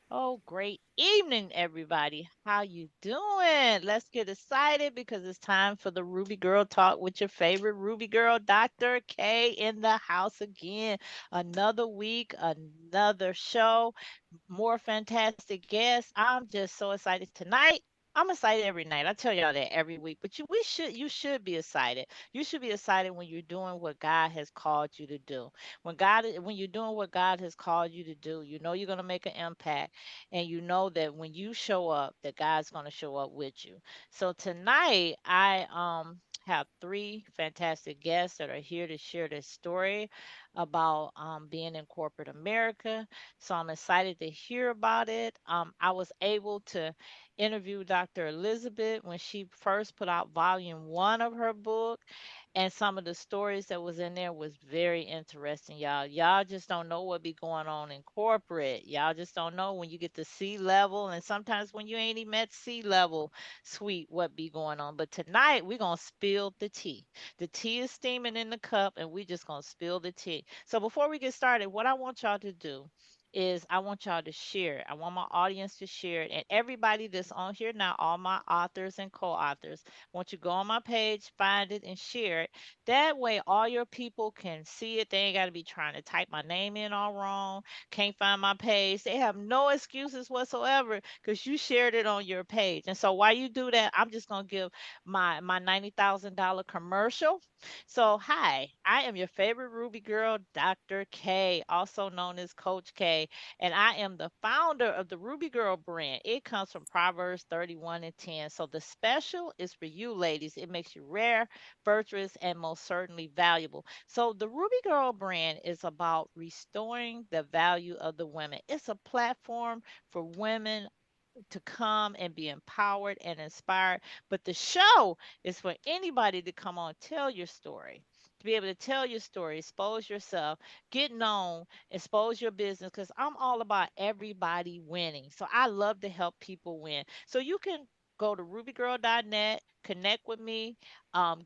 Oh, great evening, everybody. How you doing? Let's get excited because it's time for the Ruby Girl Talk with your favorite Ruby Girl, Dr. K, in the house again. Another week, another show, more fantastic guests. I'm just so excited tonight. I'm excited every night. I tell y'all that every week, but you should be excited. You should be excited when you're doing what God has called you to do. When you're doing what God has called you to do, you know you're going to make an impact, and you know that when you show up, that God's going to show up with you. So tonight I have three fantastic guests that are here to share their story about being in corporate America. So I'm excited to hear about it. I was able to interview Dr. Elizabeth when she first put out volume 1 of her book, and some of the stories that was in there was very interesting, y'all. Y'all just don't know what be going on in corporate. Y'all just don't know when you get to sea level, and sometimes when you ain't even at sea level, sweet, what be going on. But tonight we're gonna spill the tea. The tea is steaming in the cup, and we just gonna spill the tea. So before we get started, what I want y'all to do is I want y'all to share it. I want my audience to share it. And everybody that's on here now, all my authors and co-authors, I want you to go on my page, find it, and share it. That way all your people can see it. They ain't got to be trying to type my name in all wrong. Can't find my page. They have no excuses whatsoever because you shared it on your page. And so while you do that, I'm just gonna give my $90,000 commercial. So, hi, I am your favorite Ruby girl, Dr. K, also known as Coach K, and I am the founder of the Ruby Girl brand. It comes from Proverbs 31 and 10. So, the special is for you ladies. It makes you rare, virtuous, and most certainly valuable. So, the Ruby Girl brand is about restoring the value of the women. It's a platform for women to come and be empowered and inspired. But the show is for anybody to come on, tell your story, to be able to tell your story, expose yourself, get known, expose your business, because I'm all about everybody winning. So I love to help people win. So you can go to rubygirl.net, connect with me,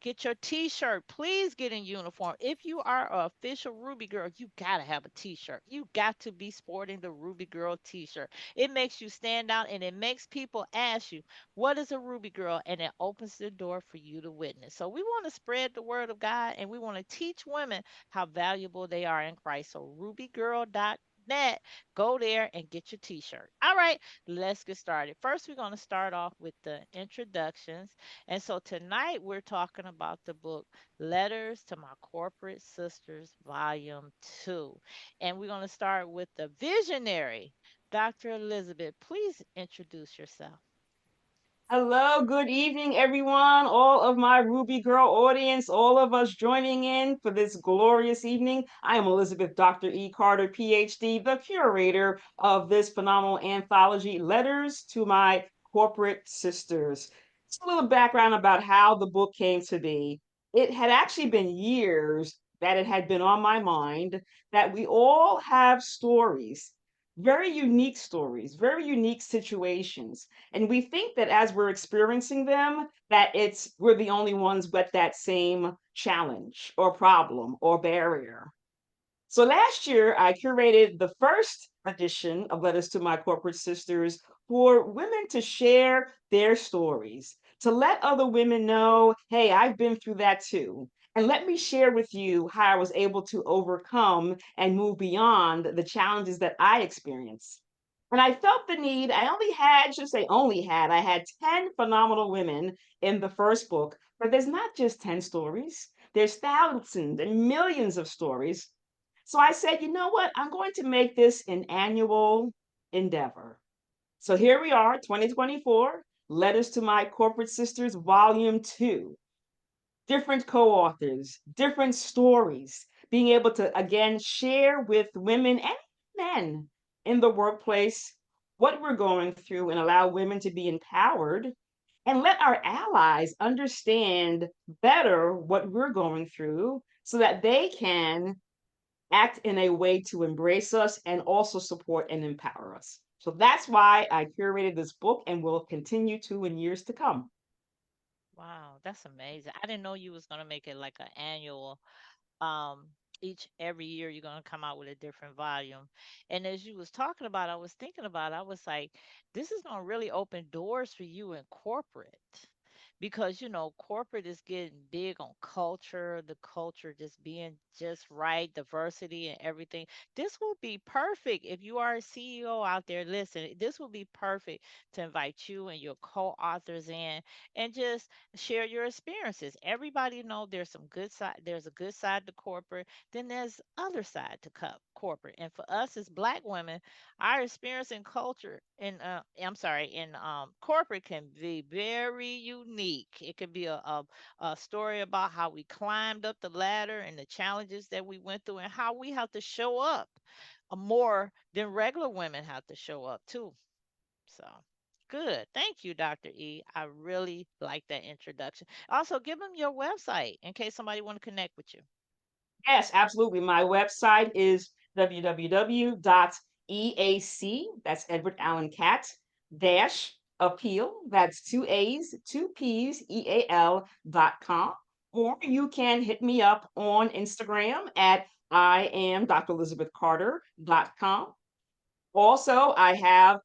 get your t-shirt. Please get in uniform. If you are an official Ruby Girl, you got to have a t-shirt. You got to be sporting the Ruby Girl t-shirt. It makes you stand out, and it makes people ask you, what is a Ruby Girl? And it opens the door for you to witness. So we want to spread the word of God, and we want to teach women how valuable they are in Christ. So rubygirl.net, go there and get your t-shirt. All right, let's get started. First, we're going to start off with the introductions. And so tonight we're talking about the book Letters to My Corporate Sisters, Volume 2. And we're going to start with the visionary, Dr. Elizabeth. Please introduce yourself. Hello, good evening, everyone. All of my Ruby Girl audience, all of us joining in for this glorious evening. I am Elizabeth Dr. E. Carter, PhD, the curator of this phenomenal anthology, Letters to My Corporate Sisters. Just a little background about how the book came to be. It had actually been years that it had been on my mind that we all have stories, very unique situations, and we think that as we're experiencing them that it's we're the only ones with that same challenge or problem or barrier. So last year I curated the first edition of Letters to My Corporate Sisters for women to share their stories, to let other women know, hey, I've been through that too, and let me share with you how I was able to overcome and move beyond the challenges that I experienced. And I felt the need. I only had, should say only had, I had 10 phenomenal women in the first book, but there's not just 10 stories, there's thousands and millions of stories. So I said, you know what? I'm going to make this an annual endeavor. So here we are, 2024, Letters to My Corporate Sisters, Volume 2. Different co authors, different stories, being able to again share with women and men in the workplace what we're going through and allow women to be empowered and let our allies understand better what we're going through so that they can act in a way to embrace us and also support and empower us. So that's why I curated this book and will continue to in years to come. Wow, that's amazing. I didn't know you was gonna make it like an annual. Um, each every year you're going to come out with a different volume. And as you was talking about, I was thinking about, I was like, this is going to really open doors for you in corporate, because corporate is getting big on culture, the culture just being just right, diversity and everything. This will be perfect if you are a CEO out there. Listen, this will be perfect to invite you and your co-authors in and just share your experiences. Everybody know there's a good side to corporate, then there's other side to corporate. And for us as black women, our experience in culture in I'm sorry, in corporate can be very unique. It could be a story about how we climbed up the ladder and the challenges that we went through and how we have to show up more than regular women have to show up too. So good. Thank you, Dr. E. I really like that introduction. Also, give them your website in case somebody want to connect with you. Yes, absolutely. My website is www.eac, that's Edward Allen Cat, dash appeal, that's two A's, two P's, EAL.com. Or you can hit me up on Instagram at I am Dr. Elizabeth Carter.com. Also, I have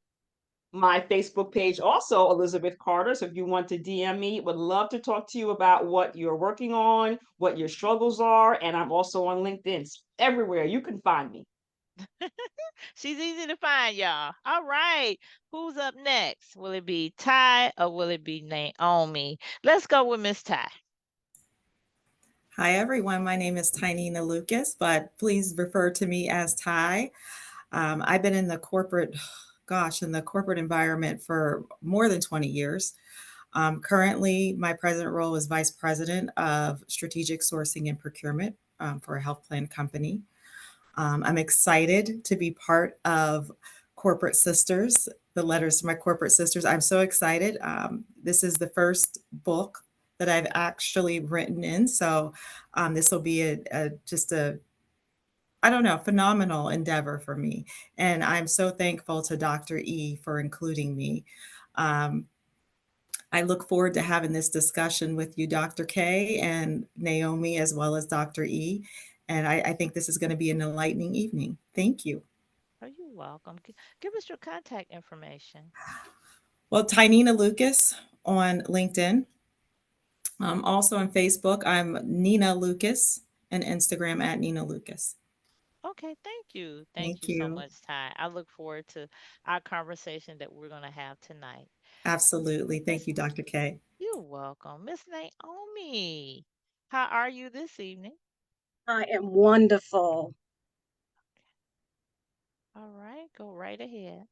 my Facebook page, also Elizabeth Carter. So if you want to DM me, would love to talk to you about what you're working on, what your struggles are. And I'm also on LinkedIn. Everywhere you can find me. She's easy to find, y'all. All right. Who's up next? Will it be Ty or will it be Naomi? Let's go with Miss Ty. Hi, everyone. My name is Tynina Lucas, but please refer to me as Ty. I've been in the corporate, gosh, in the corporate environment for more than 20 years. Currently, my present role is Vice President of Strategic Sourcing and Procurement for a health plan company. I'm excited to be part of Corporate Sisters, the letters to my corporate sisters. I'm so excited. This is the first book that I've actually written in. So this will be just a, I don't know, phenomenal endeavor for me. And I'm so thankful to Dr. E for including me. Um, I look forward to having this discussion with you, Dr. K, and Naomi, as well as Dr. E. And I think this is going to be an enlightening evening. Thank you. Are you welcome? Give us your contact information. Well, Tynina Lucas on LinkedIn. Also on Facebook, I'm Nina Lucas, and Instagram at Nina Lucas. Okay, thank you. Thank Thank you so you. much, Ty. I look forward to our conversation that we're going to have tonight. Absolutely. Thank Miss, you, Dr. K. you're welcome. Miss Naomi, how are you this evening? I am wonderful. All right, go right ahead.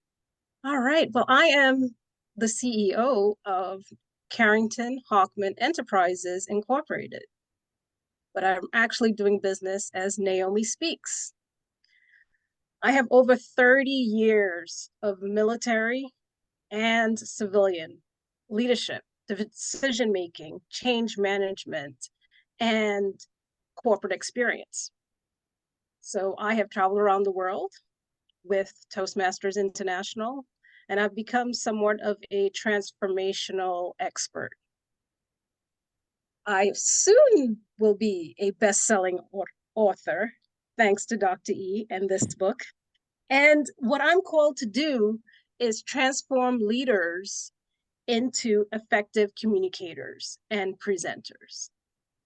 All right. Well, I am the CEO of Carrington Hockman Enterprises Incorporated, but I'm actually doing business as Naomi Speaks. I have over 30 years of military and civilian leadership, decision making, change management, and corporate experience. So I have traveled around the world with Toastmasters International, and I've become somewhat of a transformational expert. I soon will be a best-selling author, thanks to Dr. E and this book. And what I'm called to do is transform leaders into effective communicators and presenters.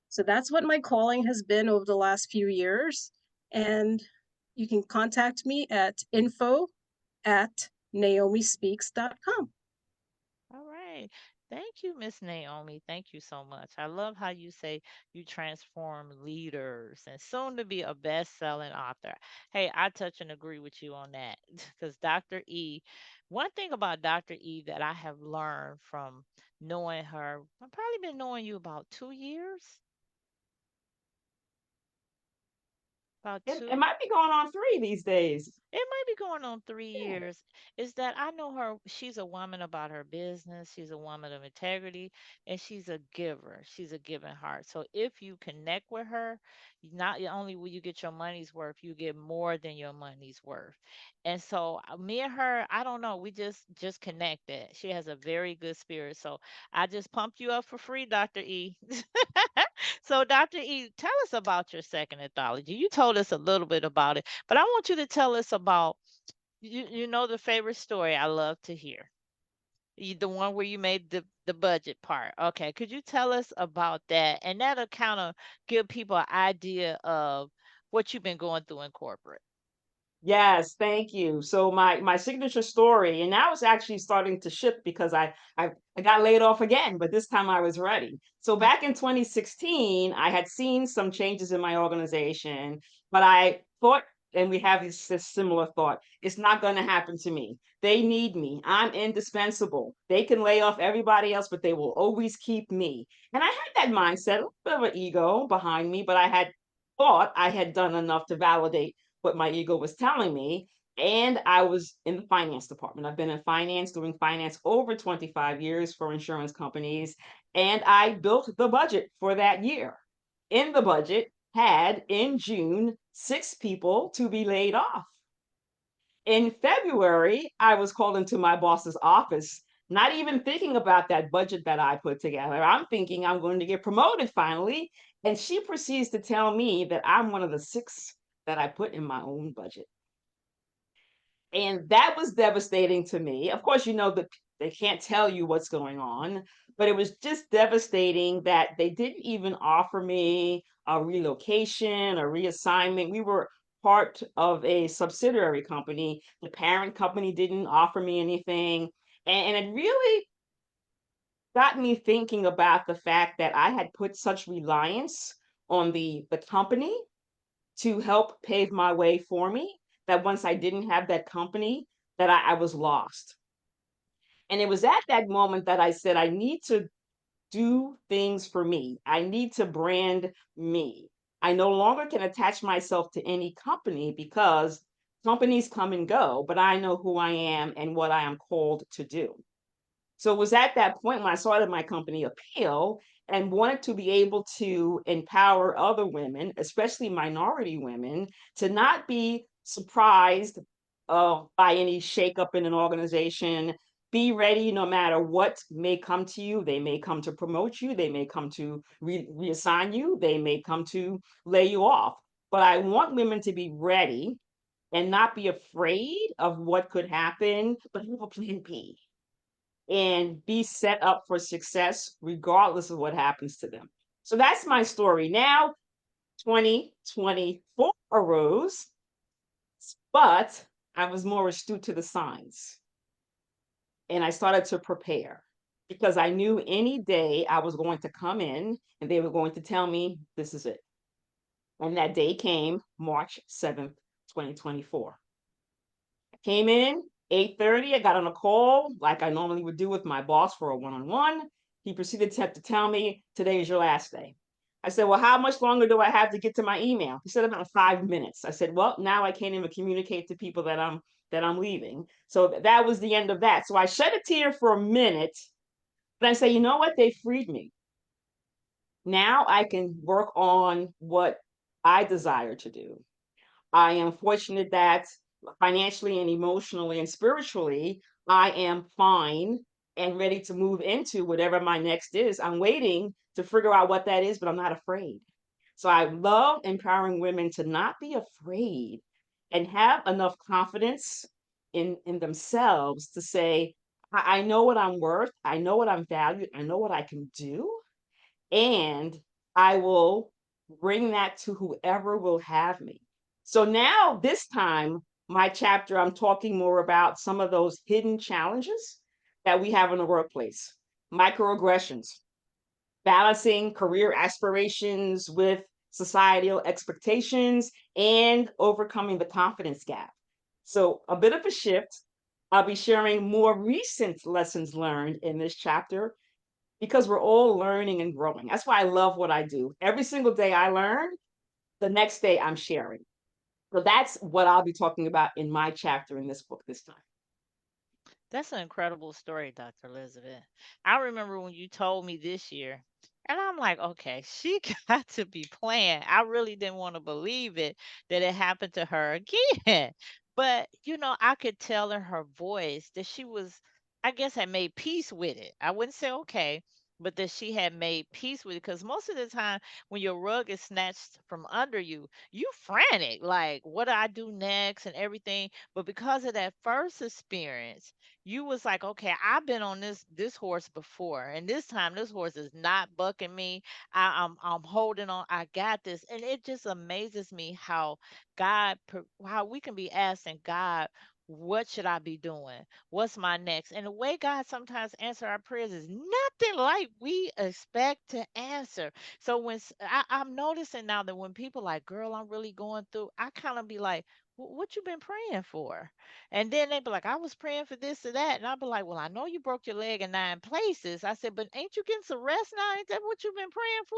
So that's what my calling has been over the last few years. And you can contact me at info@naomispeaks.com. All right. Thank you, Miss Naomi. Thank you so much. I love how you say you transform leaders and soon to be a best-selling author. Hey, I touch and agree with you on that because Dr. E, one thing about Dr. E that I have learned from knowing her, I've probably been knowing you about 2 years, about It two. might be going on three these days. It might be going on three Yeah. years. Is that I know her, she's a woman about her business. She's a woman of integrity and she's a giver. She's a giving heart. So if you connect with her, not only will you get your money's worth, you get more than your money's worth. And so me and her, I don't know, we just connected. She has a very good spirit. So I just pumped you up for free, Dr. E. So, Dr. E, tell us about your second anthology. You told us a little bit about it, but I want you to tell us about you know the favorite story I love to hear. The one where you made the budget part. Okay, could you tell us about that? And that'll kind of give people an idea of what you've been going through in corporate. Yes, thank you. So my signature story, and now it's actually starting to shift because I got laid off again, but this time I was ready. So back in 2016, I had seen some changes in my organization, but I thought, and we have this similar thought, it's not going to happen to me. They need me. I'm indispensable. They can lay off everybody else, but they will always keep me. And I had that mindset, a little bit of an ego behind me, but I had thought I had done enough to validate what my ego was telling me. And I was in the finance department. I've been in finance, doing finance over 25 years for insurance companies. And I built the budget for that year. In the budget, had in June 6 people to be laid off. In February, I was called into my boss's office, not even thinking about that budget that I put together. I'm thinking I'm going to get promoted finally. And she proceeds to tell me that I'm one of the 6 that I put in my own budget. And that was devastating to me. Of course, you know that they can't tell you what's going on, but it was just devastating that they didn't even offer me a relocation, a reassignment. We were part of a subsidiary company. The parent company didn't offer me anything. And it really got me thinking about the fact that I had put such reliance on the company to help pave my way for me, that once I didn't have that company, that I was lost. And it was at that moment that I said, I need to do things for me. I need to brand me. I no longer can attach myself to any company because companies come and go, but I know who I am and what I am called to do. So it was at that point when I started my company Appeal and wanted to be able to empower other women, especially minority women, to not be surprised by any shakeup in an organization. Be ready no matter what may come to you. They may come to promote you, they may come to reassign you, they may come to lay you off. But I want women to be ready and not be afraid of what could happen, but have a plan B and be set up for success regardless of what happens to them. So that's my story. Now, 2024 arose, but I was more astute to the signs and I started to prepare because I knew any day I was going to come in and they were going to tell me this is it. And that day came March 7th, 2024. Came in 8:30. I got on a call like I normally would do with my boss for a one-on-one. He proceeded to have to tell me today is your last day. I said, well, how much longer do I have to get to my email? He said about 5 minutes. I said, well, now I can't even communicate to people that I'm leaving. So that was the end of that. So I shed a tear for a minute, but I say, you know what? They freed me. Now I can work on what I desire to do. I am fortunate that financially and emotionally and spiritually, I am fine and ready to move into whatever my next is. I'm waiting to figure out what that is, but I'm not afraid. So I love empowering women to not be afraid and have enough confidence in themselves to say, I know what I'm worth, I know what I'm valued, I know what I can do, and I will bring that to whoever will have me. So now, this time, my chapter, I'm talking more about some of those hidden challenges that we have in the workplace, microaggressions, balancing career aspirations with societal expectations, and overcoming the confidence gap. So, a bit of a shift. I'll be sharing more recent lessons learned in this chapter because we're all learning and growing. That's why I love what I do. Every single day I learn, the next day I'm sharing. So that's what I'll be talking about in my chapter in this book this time. That's an incredible story, Dr. Elizabeth. I remember when you told me this year, and I'm like, okay, she got to be playing. I really didn't want to believe it that it happened to her again. But, I could tell in her voice that she was, I guess, had made peace with it. I wouldn't say okay, but that she had made peace with it. Because most of the time, when your rug is snatched from under you, you frantic, like, what do I do next and everything. But because of that first experience, you was like, okay, I've been on this horse before, and this time this horse is not bucking me. I'm holding on. I got this, and it just amazes me how how we can be asking God, what should I be doing? What's my next? And the way God sometimes answer our prayers is nothing like we expect to answer. So I'm noticing now that when people like, girl, I'm really going through, I kind of be like, what you been praying for? And then they be like, I was praying for this or that. And I'll be like, well, I know you broke your leg in 9 places. I said, but ain't you getting some rest now? Ain't that what you've been praying for?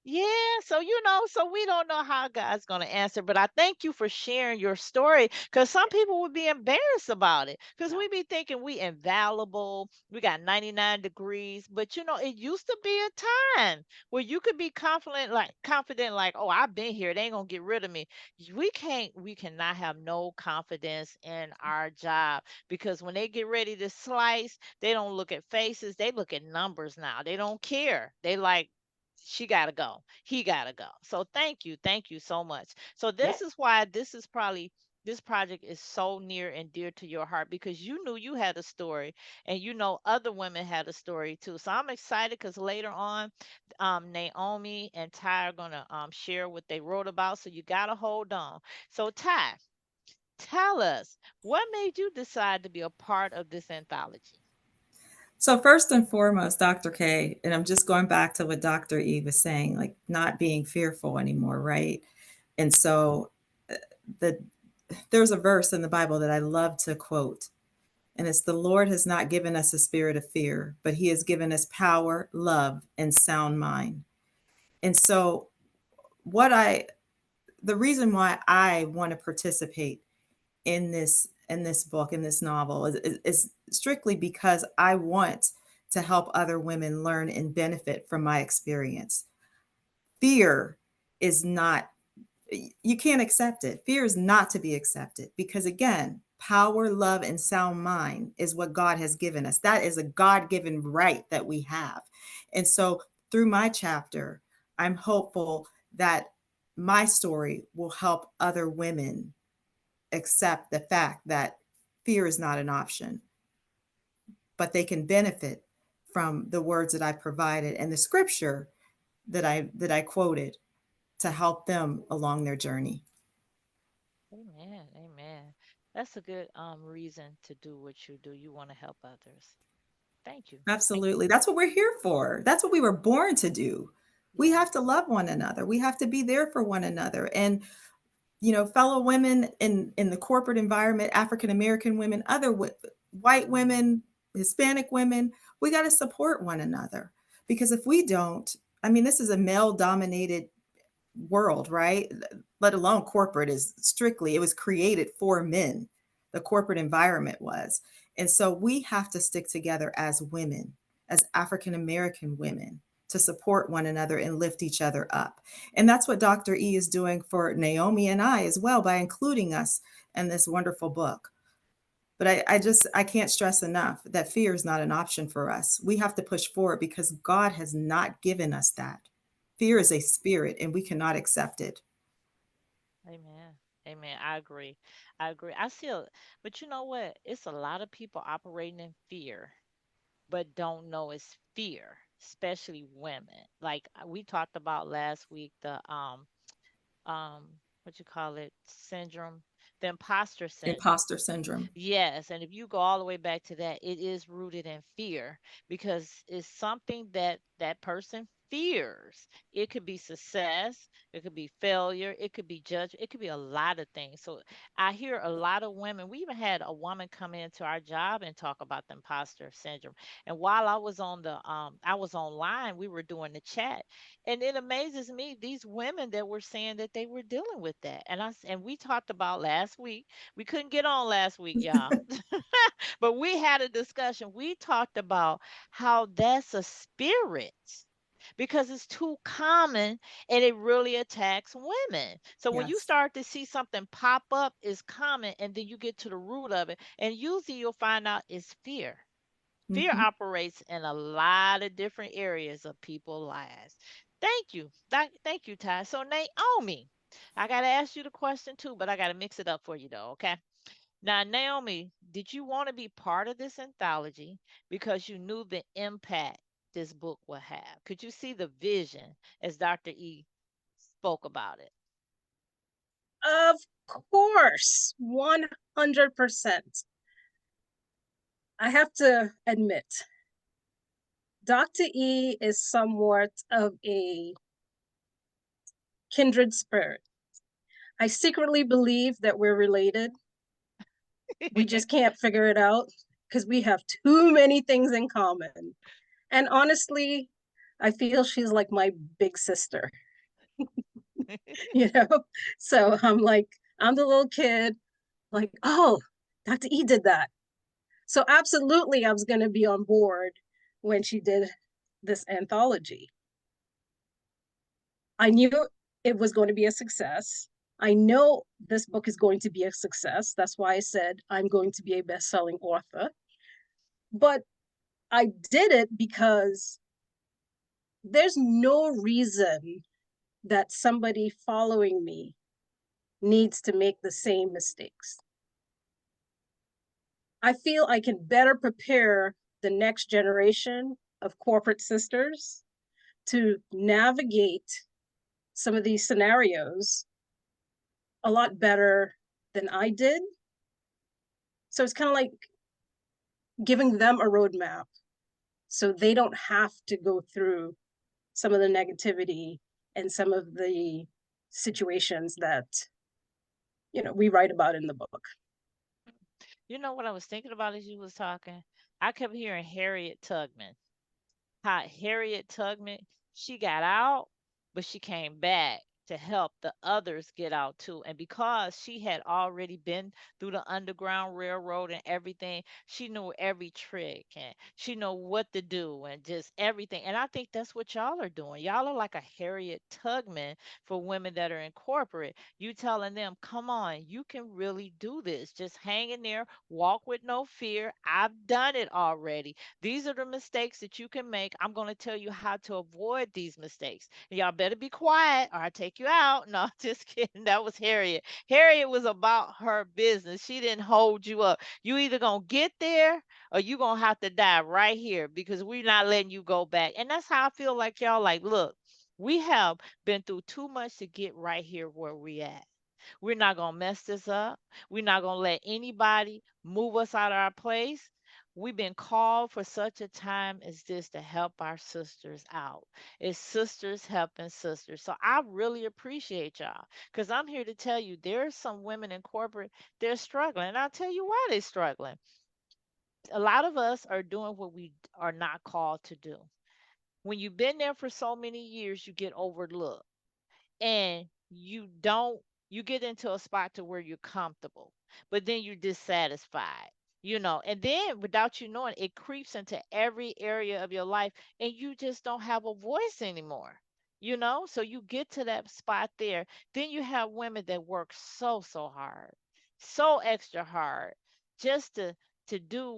Yeah. So, so we don't know how God's going to answer. But I thank you for sharing your story, because some people would be embarrassed about it, because Yeah. we be thinking we invaluable. We got 99 degrees. But, it used to be a time where you could be confident, like, oh, I've been here. They ain't going to get rid of me. We cannot have no confidence in our job, because when they get ready to slice, they don't look at faces, they look at numbers now. They don't care. They like, she got to go. He got to go. So thank you. Thank you so much. So Yeah. this is why this project is so near and dear to your heart, because you knew you had a story, and other women had a story too. So I'm excited because later on, Naomi and Ty are gonna share what they wrote about. So you gotta hold on. So Ty, tell us, what made you decide to be a part of this anthology? So first and foremost, Dr. K, and I'm just going back to what Dr. E was saying, like not being fearful anymore, right? And so uh, the there's a verse in the Bible that I love to quote, and it's, the Lord has not given us a spirit of fear, but he has given us power, love, and sound mind. And so what I the reason why I want to participate in this book, in this novel, is strictly because I want to help other women learn and benefit from my experience. Fear is not, you can't accept it. Fear is not to be accepted, because again, power, love, and sound mind is what God has given us. That is a God given right that we have. And so through my chapter, I'm hopeful that my story will help other women accept the fact that fear is not an option, but they can benefit from the words that I provided and the scripture that I quoted to help them along their journey. Amen. Amen. That's a good reason to do what you do. You want to help others. Thank you. Thank you. Absolutely. That's what we're here for. That's what we were born to do. We Yeah. have to love one another. We have to be there for one another. And fellow women in the corporate environment, African American women, white women, Hispanic women, we got to support one another, because if we don't, I mean, this is a male dominated world, right? Let alone corporate is strictly, it was created for men. The corporate environment was. And so we have to stick together as women, as African American women, to support one another and lift each other up. And that's what Dr. E is doing for Naomi and I as well, by including us in this wonderful book. But I can't stress enough that fear is not an option for us. We have to push forward, because God has not given us that. Fear is a spirit, and we cannot accept it. Amen. Amen. I agree. I agree. But you know what? It's a lot of people operating in fear, but don't know it's fear, especially women. Like we talked about last week, the um what you call it, syndrome, the imposter syndrome. Imposter syndrome. Yes, and if you go all the way back to that, it is rooted in fear, because it's something that that person fears. It could be success, it could be failure, it could be judgment, it could be a lot of things. So I hear a lot of women. We even had a woman come into our job and talk about the imposter syndrome. And while I was online, we were doing the chat, and it amazes me, these women that were saying that they were dealing with that. And we talked about last week, we couldn't get on last week, y'all. But we had a discussion. We talked about how that's a spirit, because it's too common, and it really attacks women. So when you Yes. start to see something pop up, it's common, and then you get to the root of it, and usually you'll find out it's fear. Fear Mhm. operates in a lot of different areas of people's lives. Thank you. Thank you, Ty. So, Naomi, I got to ask you the question too, but I got to mix it up for you, though, okay? Now, Naomi, did you want to be part of this anthology because you knew the impact this book would have? Could you see the vision as Dr. E spoke about it? Of course, 100%. I have to admit, Dr. E is somewhat of a kindred spirit. I secretly believe that we're related. We just can't figure it out because we have too many things in common. And honestly, I feel she's like my big sister, you know? So I'm like, I'm the little kid, like, oh, Dr. E did that. So absolutely, I was going to be on board when she did this anthology. I knew it was going to be a success. I know this book is going to be a success. That's why I said I'm going to be a best-selling author. But I did it because there's no reason that somebody following me needs to make the same mistakes. I feel I can better prepare the next generation of corporate sisters to navigate some of these scenarios a lot better than I did. So it's kind of like giving them a roadmap so they don't have to go through some of the negativity and some of the situations that we write about in the book. You know what I was thinking about as you was talking? I kept hearing Harriet Tubman. How Harriet Tubman, she got out, but she came back to help the others get out too. And because she had already been through the Underground Railroad and everything, she knew every trick and she knew what to do and just everything. And I think that's what y'all are doing. Y'all are like a Harriet Tubman for women that are in corporate. You telling them, come on, you can really do this. Just hang in there, walk with no fear. I've done it already. These are the mistakes that you can make. I'm going to tell you how to avoid these mistakes. And y'all better be quiet or I'll take you out. No, just kidding. That was Harriet. Harriet was about her business. She didn't hold you up. You either going to get there or you going to have to die right here because we're not letting you go back. And that's how I feel like y'all like, look, we have been through too much to get right here where we at. We're not going to mess this up. We're not going to let anybody move us out of our place. We've been called for such a time as this to help our sisters out. It's sisters helping sisters. So I really appreciate y'all because I'm here to tell you there's some women in corporate, they're struggling. And I'll tell you why they're struggling. A lot of us are doing what we are not called to do. When you've been there for so many years, you get overlooked and you get into a spot to where you're comfortable, but then you're dissatisfied, and then without you knowing, it creeps into every area of your life and you just don't have a voice anymore. So you get to that spot there. Then you have women that work so hard, so extra hard, just to do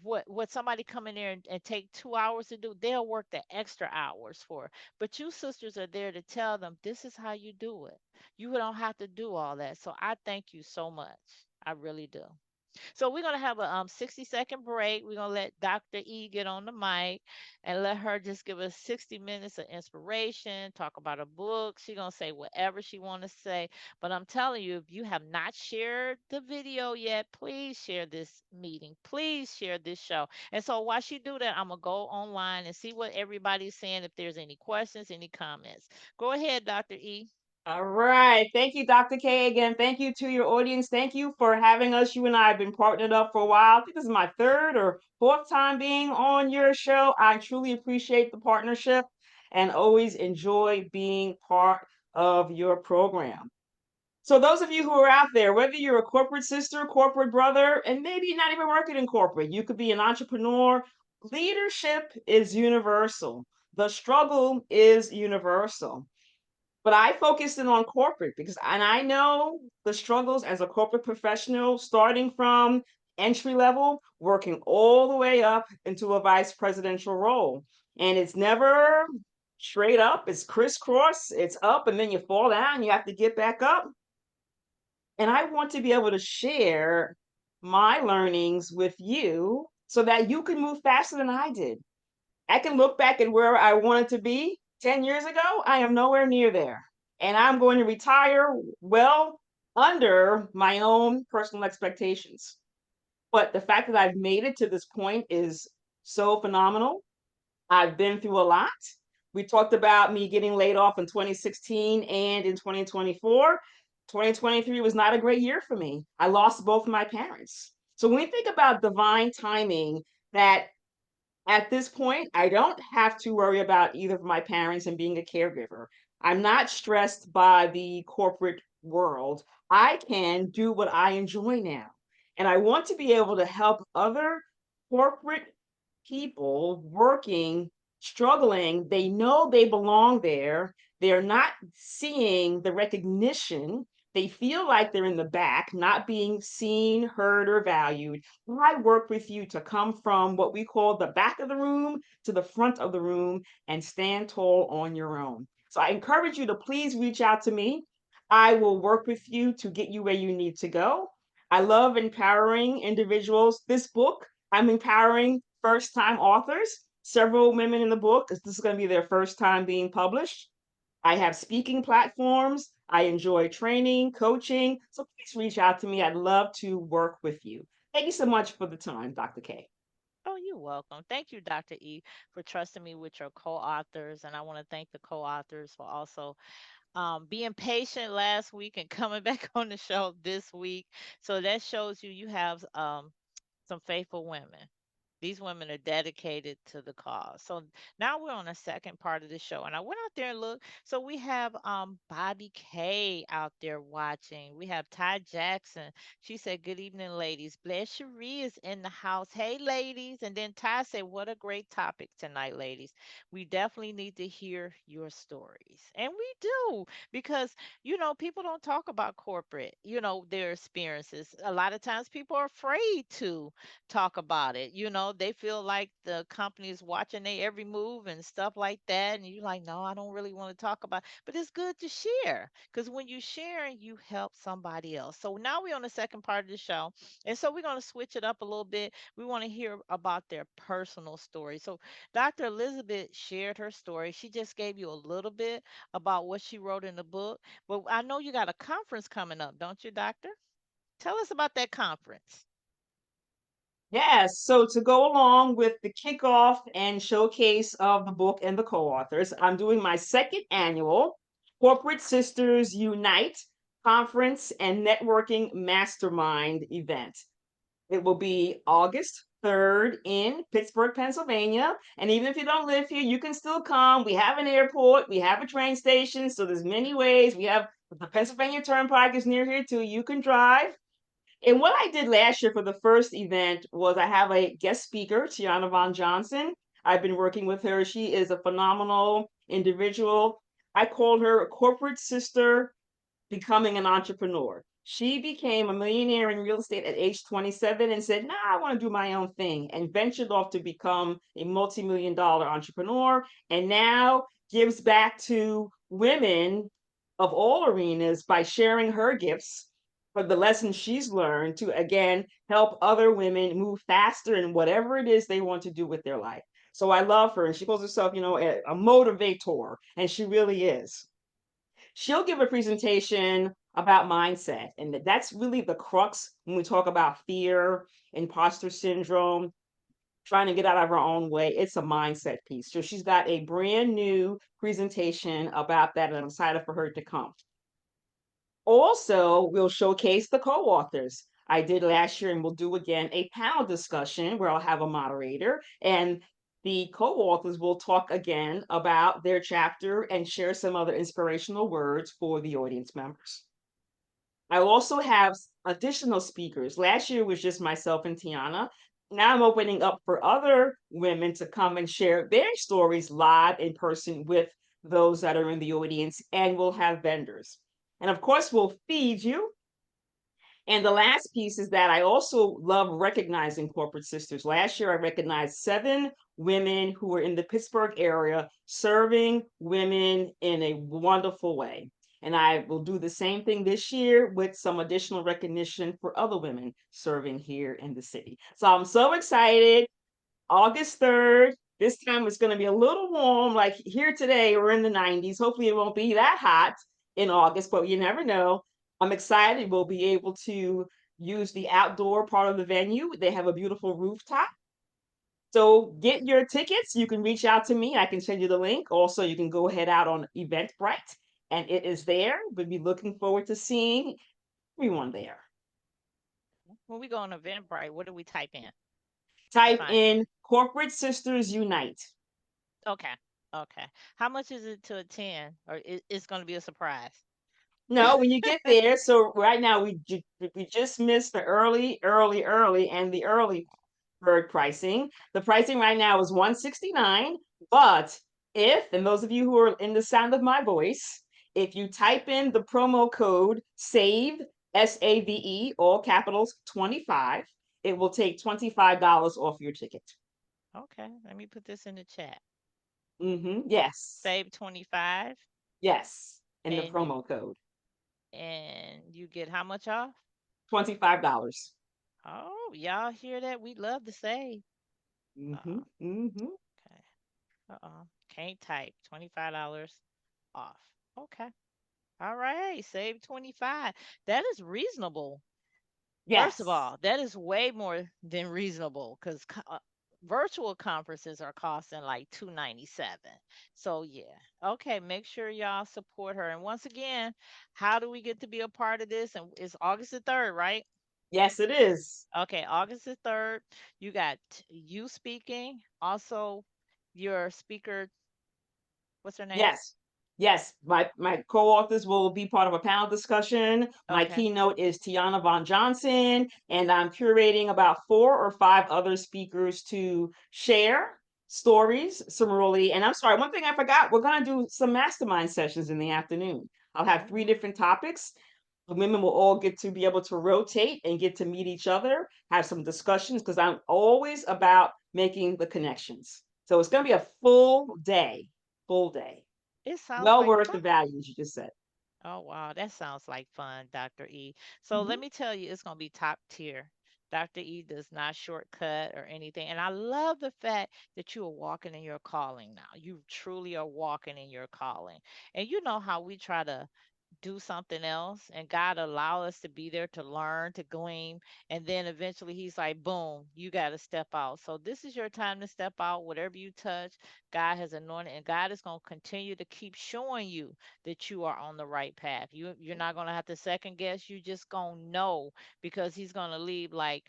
what somebody come in there and take 2 hours to do. They'll work the extra hours for. But you sisters are there to tell them this is how you do it. You don't have to do all that. So I thank you so much. I really do. So we're gonna have a 60-second break. We're gonna let Dr. E get on the mic and let her just give us 60 minutes of inspiration, talk about a book. She's gonna say whatever she wanna say. But I'm telling you, if you have not shared the video yet, please share this meeting. Please share this show. And so while she do that, I'm gonna go online and see what everybody's saying, if there's any questions, any comments. Go ahead, Dr. E. All right. Thank you, Dr. K. Again, thank you to your audience. Thank you for having us. You and I have been partnered up for a while. I think this is my third or fourth time being on your show. I truly appreciate the partnership and always enjoy being part of your program. So those of you who are out there, whether you're a corporate sister, corporate brother, and maybe not even working in corporate, you could be an entrepreneur. Leadership is universal. The struggle is universal. But I focused in on corporate because, and I know the struggles as a corporate professional, starting from entry level, working all the way up into a vice presidential role. And it's never straight up, it's crisscross, it's up, and then you fall down, you have to get back up. And I want to be able to share my learnings with you so that you can move faster than I did. I can look back at where I wanted to be 10 years ago. I am nowhere near there. And I'm going to retire well under my own personal expectations. But the fact that I've made it to this point is so phenomenal. I've been through a lot. We talked about me getting laid off in 2016 and in 2024. 2023 was not a great year for me. I lost both of my parents. So when we think about divine timing, that at this point, I don't have to worry about either of my parents and being a caregiver. I'm not stressed by the corporate world. I can do what I enjoy now. And I want to be able to help other corporate people working, struggling. They know they belong there. They're not seeing the recognition. They feel like they're in the back, not being seen, heard, or valued. I work with you to come from what we call the back of the room to the front of the room and stand tall on your own. So I encourage you to please reach out to me. I will work with you to get you where you need to go. I love empowering individuals. This book, I'm empowering first time authors. Several women in the book, this is going to be their first time being published. I have speaking platforms. I enjoy training, coaching. So please reach out to me. I'd love to work with you. Thank you so much for the time, Dr. K. Oh, you're welcome. Thank you, Dr. E, for trusting me with your co-authors. And I want to thank the co-authors for also being patient last week and coming back on the show this week. So that shows you have some faithful women. These women are dedicated to the cause. So now we're on the second part of the show. And I went out there and looked. So we have Bobby K out there watching. We have Ty Jackson. She said, "Good evening, ladies." Blair Cherie is in the house. Hey, ladies. And then Ty said, "What a great topic tonight, ladies. We definitely need to hear your stories." And we do, because people don't talk about corporate, their experiences. A lot of times people are afraid to talk about it. They feel like the company is watching their every move and stuff like that. And you're like, no, I don't really want to talk about it. But it's good to share, because when you share, you help somebody else. So now we're on the second part of the show. And so we're going to switch it up a little bit. We want to hear about their personal story. So Dr. Elizabeth shared her story. She just gave you a little bit about what she wrote in the book. But I know you got a conference coming up, don't you, Doctor? Tell us about that conference. Yes, so to go along with the kickoff and showcase of the book and the co-authors, I'm doing my second annual Corporate Sisters Unite Conference and Networking Mastermind event. It will be August 3rd in Pittsburgh, Pennsylvania. And even if you don't live here, you can still come. We have an airport, we have a train station, so there's many ways. We have the Pennsylvania Turnpike is near here too. You can drive. And what I did last year for the first event was I have a guest speaker, Tiana Von Johnson. I've been working with her. She is a phenomenal individual. I called her a corporate sister becoming an entrepreneur. She became a millionaire in real estate at age 27 and said, "Nah, I want to do my own thing," and ventured off to become a multi-million dollar entrepreneur, and now gives back to women of all arenas by sharing her gifts for the lessons she's learned to, again, help other women move faster in whatever it is they want to do with their life. So I love her, and she calls herself, a motivator, and she really is. She'll give a presentation about mindset, and that's really the crux when we talk about fear, imposter syndrome, trying to get out of our own way. It's a mindset piece. So she's got a brand new presentation about that, and I'm excited for her to come. Also, we'll showcase the co-authors. I did last year and we'll do again a panel discussion where I'll have a moderator, and the co-authors will talk again about their chapter and share some other inspirational words for the audience members. I also have additional speakers. Last year was just myself and Tiana. Now I'm opening up for other women to come and share their stories live in person with those that are in the audience, and we'll have vendors. And of course, we'll feed you. And the last piece is that I also love recognizing corporate sisters. Last year, I recognized 7 women who were in the Pittsburgh area serving women in a wonderful way. And I will do the same thing this year with some additional recognition for other women serving here in the city. So I'm so excited. August 3rd. This time it's going to be a little warm. Like here today, we're in the 90s. Hopefully, it won't be that hot in August, but you never know. I'm excited. We'll be able to use the outdoor part of the venue. They have a beautiful rooftop. So get your tickets. You can reach out to me. I can send you the link. Also, you can go head out on Eventbrite, and it is there. We'll be looking forward to seeing everyone there. When we go on Eventbrite, what do we type in? Type Find in Corporate Sisters Unite. Okay. Okay. How much is it to attend, or it's going to be a surprise? No, when you get there, so right now we just missed the early and the early bird pricing. The pricing right now is 169, but if, and those of you who are in the sound of my voice, if you type in the promo code SAVE, SAVE, all capitals 25, it will take $25 off your ticket. Okay. Let me put this in the chat. Yes. Save 25, Yes. And the and promo code. you get how much off? $25. Oh, y'all hear that? We love to save. Mm-hmm. Uh-oh. Mm-hmm. Okay. Uh-oh. Can't type. $25 off. Okay. All right. Save 25. That is reasonable. First of Yes. all, that is way more than reasonable because virtual conferences are costing like 297. So yeah, okay. Make sure y'all support her. And once again, how do we get to be a part of this? And it's August the 3rd, right? Yes, it is. Okay, August the 3rd. You got you speaking. Also, your speaker. What's her name? Yes. Yes. My co-authors will be part of a panel discussion. My Okay. keynote is Tiana Von Johnson, and I'm curating about 4 or 5 other speakers to share stories similarly. And I'm sorry, one thing I forgot, we're gonna do some mastermind sessions in the afternoon. I'll have Oh, 3 wow. different topics. The women will all get to be able to rotate and get to meet each other, have some discussions, because I'm always about making the connections. So it's going to be a full day, full day. It sounds Well like worth fun. the values you just said. Oh, wow. That sounds like fun, Dr. E. So let Mhm. me tell you, it's going to be top tier. Dr. E does not shortcut or anything. And I love the fact that you are walking in your calling now. You truly are walking in your calling. And you know how we try to do something else and God allow us to be there to learn, to glean, and then eventually he's like, boom, you got to step out. So this is your time to step out. Whatever you touch, God has anointed, and God is going to continue to keep showing you that you are on the right path. You're not going to have to second guess. You just going to know because he's going to leave like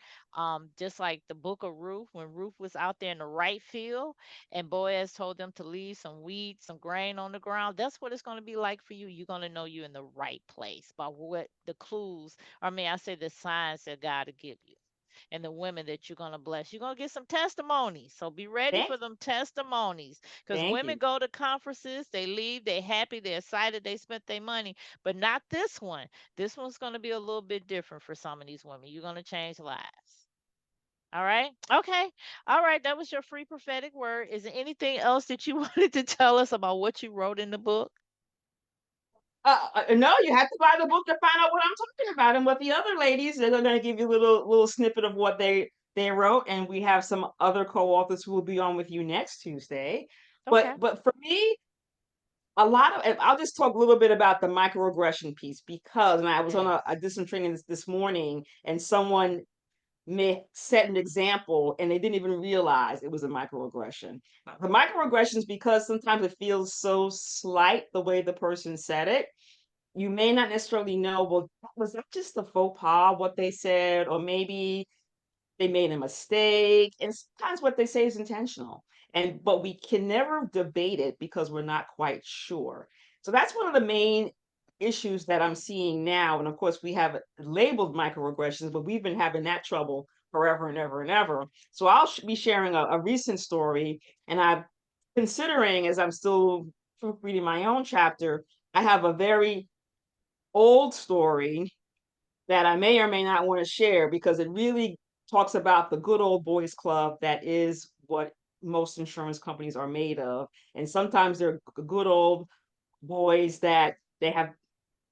just like the book of Ruth, when Ruth was out there in the right field and Boaz told them to leave some wheat, some grain on the ground. That's what it's going to be like for you. You're going to know you're in the right place by what the clues, I say the signs that God will give you and the women that you're going to bless. You're going to get some testimonies. So be ready Thank, for them testimonies because thank women you. go to conferences, they leave, they're happy, they're excited, they spent their money, but not this one. This one's going to be a little bit different for some of these women. You're going to change lives. All right. Okay. All right. That was your free prophetic word. Is there anything else that you wanted to tell us about what you wrote in the book? No, you have to buy the book to find out what I'm talking about. And what the other ladies, they're going to give you a little snippet of what they wrote. And we have some other co-authors who will be on with you next Tuesday. Okay. But for me, a lot of, I'll just talk a little bit about the microaggression piece, because and I was on Yes. I did some training this morning, and someone may set an example and they didn't even realize it was a microaggression. The microaggressions, because sometimes it feels so slight the way the person said it, you may not necessarily know, well, was that just a faux pas, what they said, or maybe they made a mistake, and sometimes what they say is intentional, and but we can never debate it because we're not quite sure. So that's one of the main issues that I'm seeing now. And of course, we have it labeled microaggressions, but we've been having that trouble forever and ever and ever. So I'll be sharing a recent story, and I'm considering, as I'm still proofreading my own chapter, I have a very old story that I may or may not want to share because it really talks about the good old boys club that is what most insurance companies are made of. And sometimes they're good old boys that they have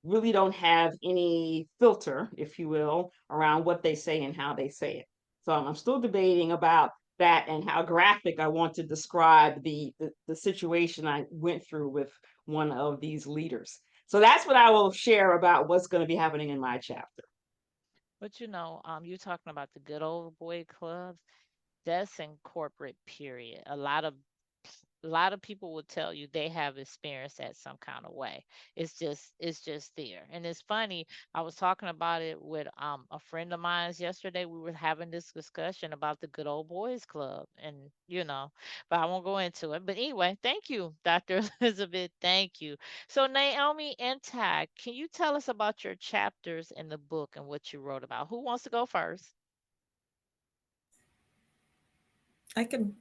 really don't have any filter, if you will, around what they say and how they say it. So I'm still debating about that and how graphic I want to describe the situation I went through with one of these leaders. So that's what I will share about what's going to be happening in my chapter. But you're talking about the good old boy clubs. That's in corporate period. A lot of people will tell you they have experienced that some kind of way. It's just there. And it's funny, I was talking about it with a friend of mine yesterday. We were having this discussion about the good old boys club, and but I won't go into it. But anyway, thank you, Dr. Elizabeth. Thank you. So Naomi and Tag, can you tell us about your chapters in the book and what you wrote about? Who wants to go first? I can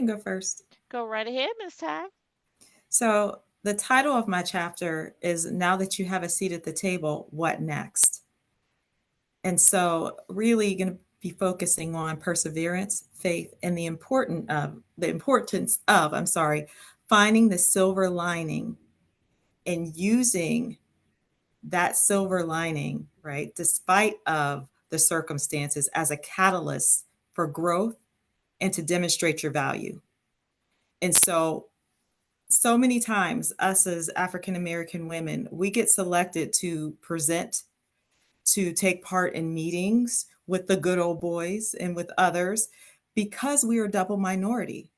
go first. Go right ahead, Miss Tag. So the title of my chapter is Now That You Have a Seat at the Table, What Next? And so really going to be focusing on perseverance, faith, and the importance of, finding the silver lining and using that silver lining, right, despite of the circumstances as a catalyst for growth and to demonstrate your value. And so many times us as African American women, we get selected to present, to take part in meetings with the good old boys and with others because we are a double minority.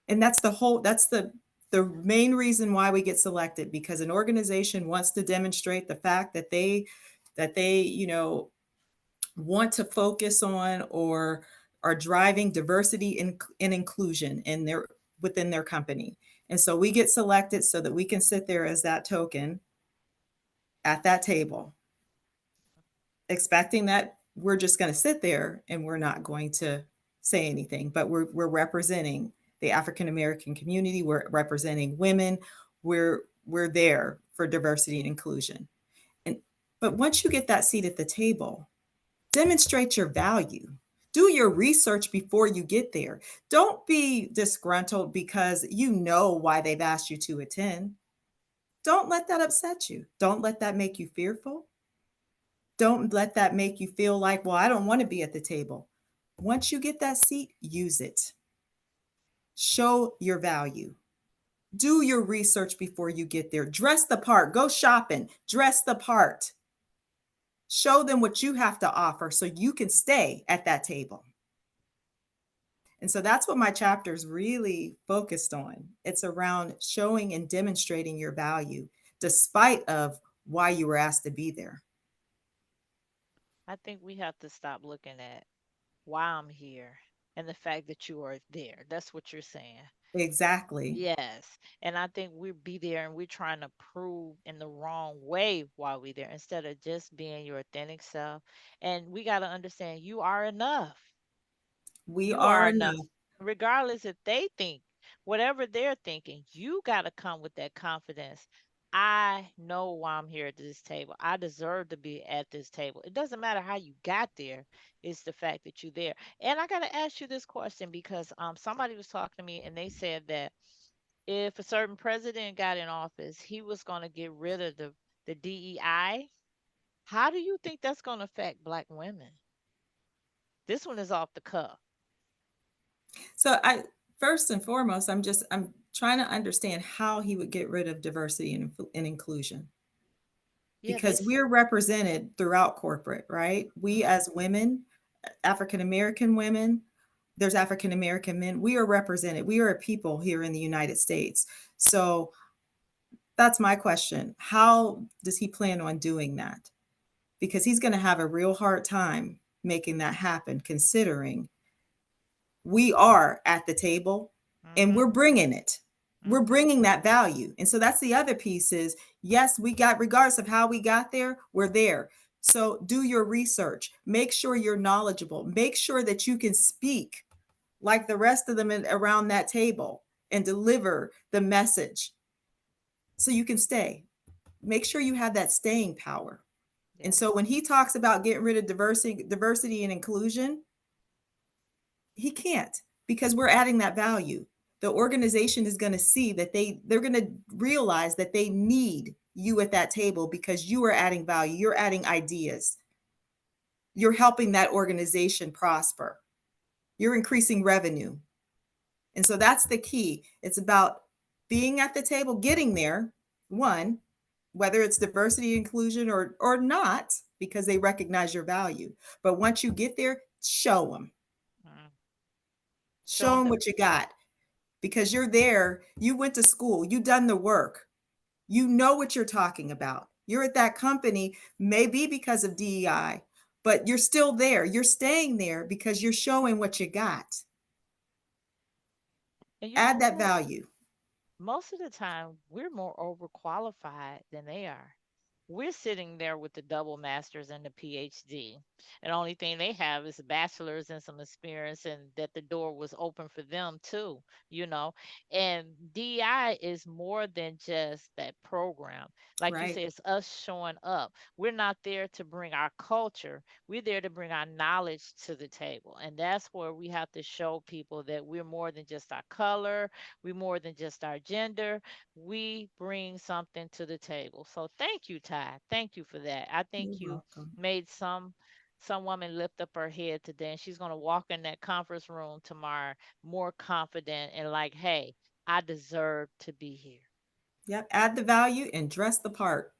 And that's the main reason why we get selected, because an organization wants to demonstrate the fact that they want to focus on or are driving diversity and inclusion within their company. And so we get selected so that we can sit there as that token at that table, expecting that we're just going to sit there and we're not going to say anything, but we're representing the African American community, we're representing women, we're there for diversity and inclusion. And but once you get that seat at the table, demonstrate your value. Do your research before you get there. Don't be disgruntled because you know why they've asked you to attend. Don't let that upset you. Don't let that make you fearful. Don't let that make you feel like, well, I don't want to be at the table. Once you get that seat, use it. Show your value. Do your research before you get there. Dress the part. Go shopping. Dress the part. Show them what you have to offer so you can stay at that table. And so that's what my chapter is really focused on. It's around showing and demonstrating your value despite of why you were asked to be there. I think we have to stop looking at why I'm here and the fact that you are there. That's what you're saying. Exactly. Yes. And I think we be there and we're trying to prove in the wrong way why we're there instead of just being your authentic self. And we got to understand you are enough. We You are are enough. enough. Regardless if they think, whatever they're thinking, you got to come with that confidence. I know why I'm here at this table. I deserve to be at this table. It doesn't matter how you got there. It's the fact that you're there. And I got to ask you this question because somebody was talking to me and they said that if a certain president got in office, he was going to get rid of the DEI. How do you think that's going to affect black women? This one is off the cuff. So I first and foremost, I'm trying to understand how he would get rid of diversity and inclusion Yeah, because this. we're represented throughout corporate, right? We Mhm. as women, African American women, there's African American men, we are represented. We are a people here in the United States. So that's my question. How does he plan on doing that? Because he's going to have a real hard time making that happen, considering we are at the table and Mhm. we're bringing it. We're Mhm. bringing that value. And so that's the other piece is yes, we got, regardless of how we got there, we're there. So do your research, make sure you're knowledgeable, make sure that you can speak like the rest of them around that table and deliver the message so you can stay. Make sure you have that staying power. And Yes. so when he talks about getting rid of diversity and inclusion, he can't, because we're adding that value. The organization is going to see that they're going to realize that they need you at that table because you are adding value. You're adding ideas. You're helping that organization prosper. You're increasing revenue. And so that's the key. It's about being at the table, getting there, one, whether it's diversity, inclusion, or not, because they recognize your value. But once you get there, show them. Mm. Show Showing them the what you got, because you're there. You went to school. You done the work. You know what you're talking about. You're at that company, maybe because of DEI, but you're still there. You're staying there because you're showing what you got. and you know Add that what? value. Most of the time, we're more overqualified than they are. We're sitting there with the double masters and the PhD, and the only thing they have is a bachelor's and some experience, and that the door was open for them too, you know. And DI is more than just that program. Like you Right. said, it's us showing up. We're not there to bring our culture, we're there to bring our knowledge to the table. And that's where we have to show people that we're more than just our color, we're more than just our gender, we bring something to the table. So thank you, Ty. Thank you for that. I You're think you welcome. made some woman lift up her head today, and she's gonna walk in that conference room tomorrow more confident and like, hey, I deserve to be here. Yep. Add the value and dress the part.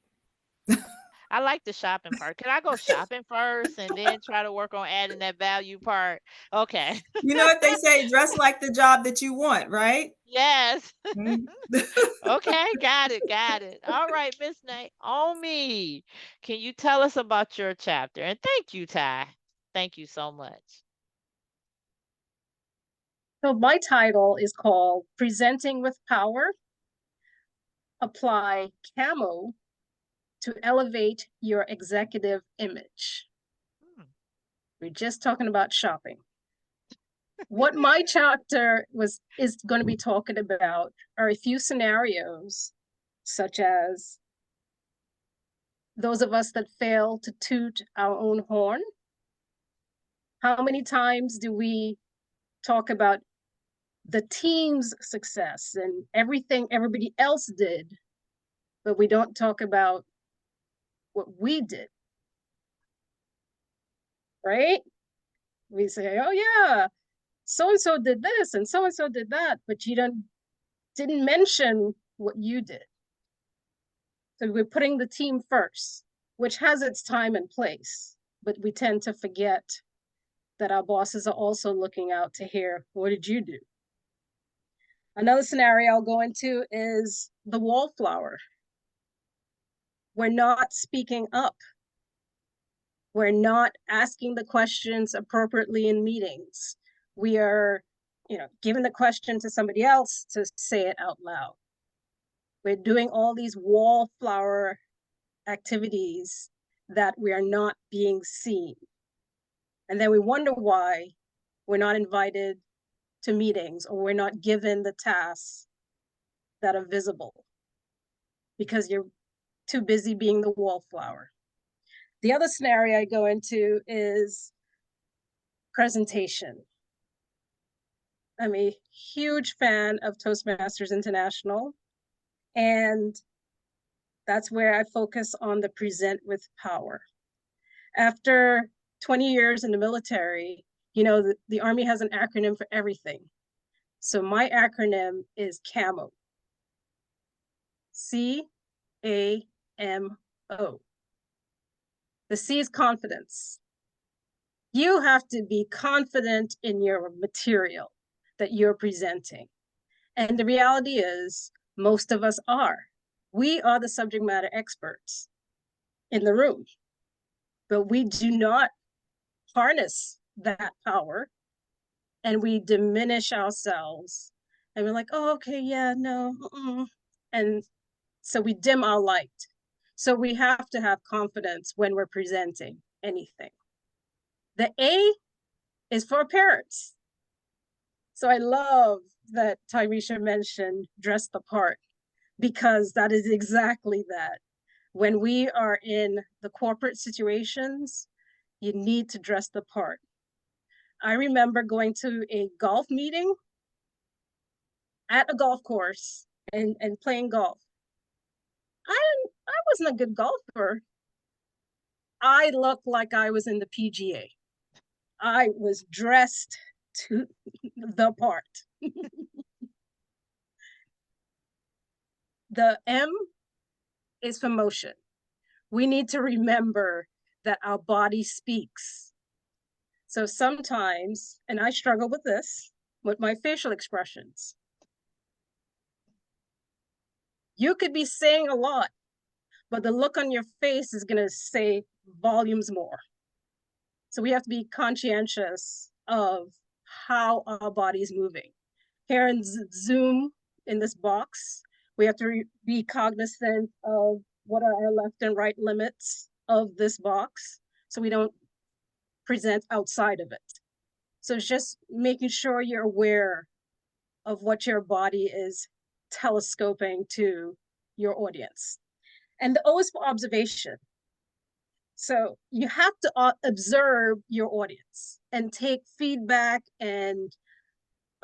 I like the shopping part. Can I go shopping first and then try to work on adding that value part? Okay. You know what they say, dress like the job that you want, right? Yes. Mhm. Okay, got it, got it. All right, Miss Naomi, can you tell us about your chapter? And thank you, Ty. Thank you so much. So my title is called Presenting with Power, Apply Camo to Elevate Your Executive Image. Hmm. We're just talking about shopping. What my chapter is going to be talking about are a few scenarios, such as those of us that fail to toot our own horn. How many times do we talk about the team's success and everything everybody else did, but we don't talk about what we did, right? We say, oh yeah, so and so did this and so did that, but you didn't mention what you did. So we're putting the team first, which has its time and place, but we tend to forget that our bosses are also looking out to hear, what did you do? Another scenario I'll go into is the wallflower. We're not speaking up. We're not asking the questions appropriately in meetings. We are, giving the question to somebody else to say it out loud. We're doing all these wallflower activities that we are not being seen. And then we wonder why we're not invited to meetings or we're not given the tasks that are visible because you're too busy being the wallflower. The other scenario I go into is presentation. I'm a huge fan of Toastmasters International, and that's where I focus on the present with power. After 20 years in the military, the Army has an acronym for everything. So my acronym is CAMO. CAMO. The C is confidence. You have to be confident in your material that you're presenting. And the reality is, most of us are. We are the subject matter experts in the room, but we do not harness that power and we diminish ourselves. And we're like, oh, okay, yeah, no. And so we dim our light. So we have to have confidence when we're presenting anything. The A is for parents. So I love that Tyresha mentioned dress the part, because that is exactly that. When we are in the corporate situations, you need to dress the part. I remember going to a golf meeting at a golf course and playing golf. I wasn't a good golfer. I looked like I was in the PGA. I was dressed to the part. The M is for motion. We need to remember that our body speaks. So sometimes, and I struggle with this, with my facial expressions. You could be saying a lot, but the look on your face is going to say volumes more. So we have to be conscientious of how our body is moving. Here in Zoom, in this box, we have to be cognizant of what are our left and right limits of this box, so we don't present outside of it. So it's just making sure you're aware of what your body is telescoping to your audience. And the O is for observation. So you have to observe your audience and take feedback and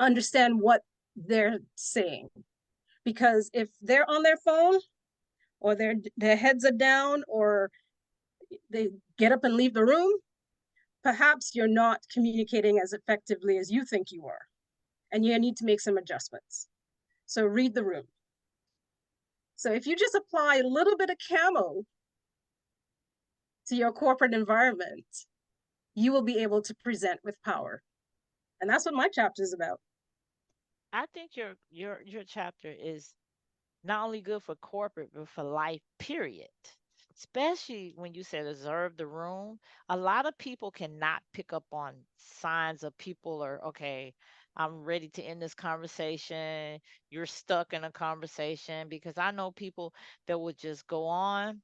understand what they're saying. Because if they're on their phone or their heads are down or they get up and leave the room, perhaps you're not communicating as effectively as you think you are. And you need to make some adjustments. So read the room. So if you just apply a little bit of camo to your corporate environment, you will be able to present with power. And that's what my chapter is about. I think your chapter is not only good for corporate but for life, period. Especially when you said observe the room. A lot of people cannot pick up on signs of people are okay. I'm ready to end this conversation. You're stuck in a conversation because I know people that would just go on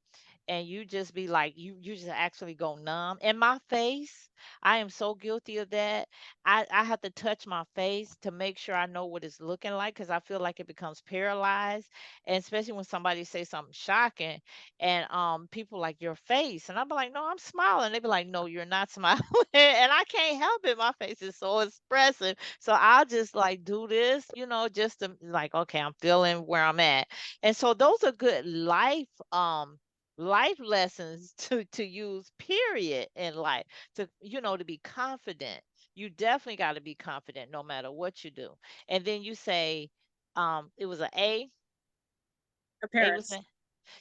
and you just be like you just actually go numb. In my face, I am so guilty of that. I have to touch my face to make sure I know what it's looking like because I feel like it becomes paralyzed. And especially when somebody say something shocking and people like your face and I'm like, no, I'm smiling. They be like, no, you're not smiling. And I can't help it. My face is so expressive. So I'll just like do this, just to like, okay, I'm feeling where I'm at. And so those are good life lessons to use period in life to be confident. You definitely got to be confident no matter what you do. And then you say it was an A was Appearance.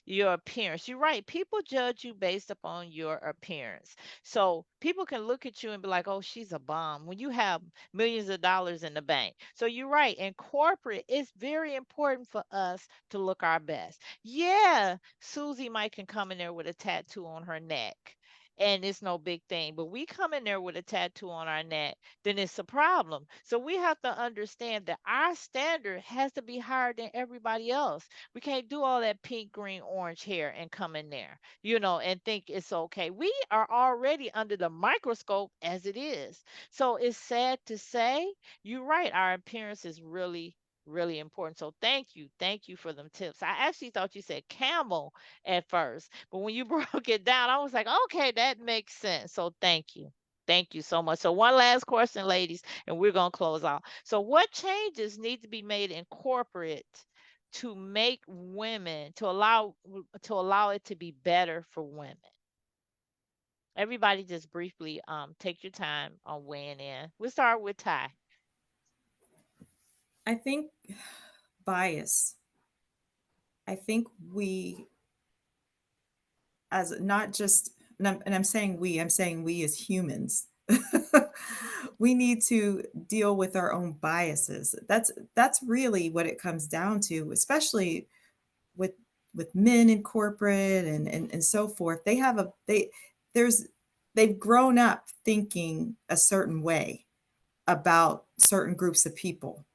your appearance. You're right. People judge you based upon your appearance. So people can look at you and be like, oh, she's a bomb when you have millions of dollars in the bank. So you're right. In corporate, it's very important for us to look our best. Yeah, Susie might can come in there with a tattoo on her neck. And it's no big thing, but we come in there with a tattoo on our neck, then it's a problem. So we have to understand that our standard has to be higher than everybody else. We can't do all that pink, green, orange hair and come in there, and think it's okay. We are already under the microscope as it is. So it's sad to say, you're right. Our appearance is really, really important. So thank you. Thank you for them tips. I actually thought you said camel at first, but when you broke it down, I was like, okay, that makes sense. So thank you. Thank you so much. So one last question, ladies, and we're going to close out. So what changes need to be made in corporate to make women to allow it to be better for women? Everybody just briefly take your time on weighing in. We'll start with Ty. I think bias. I think we, as not just, and I'm saying I'm saying we as humans, we need to deal with our own biases. That's really what it comes down to, especially with men in corporate and so forth. There's they've grown up thinking a certain way about certain groups of people.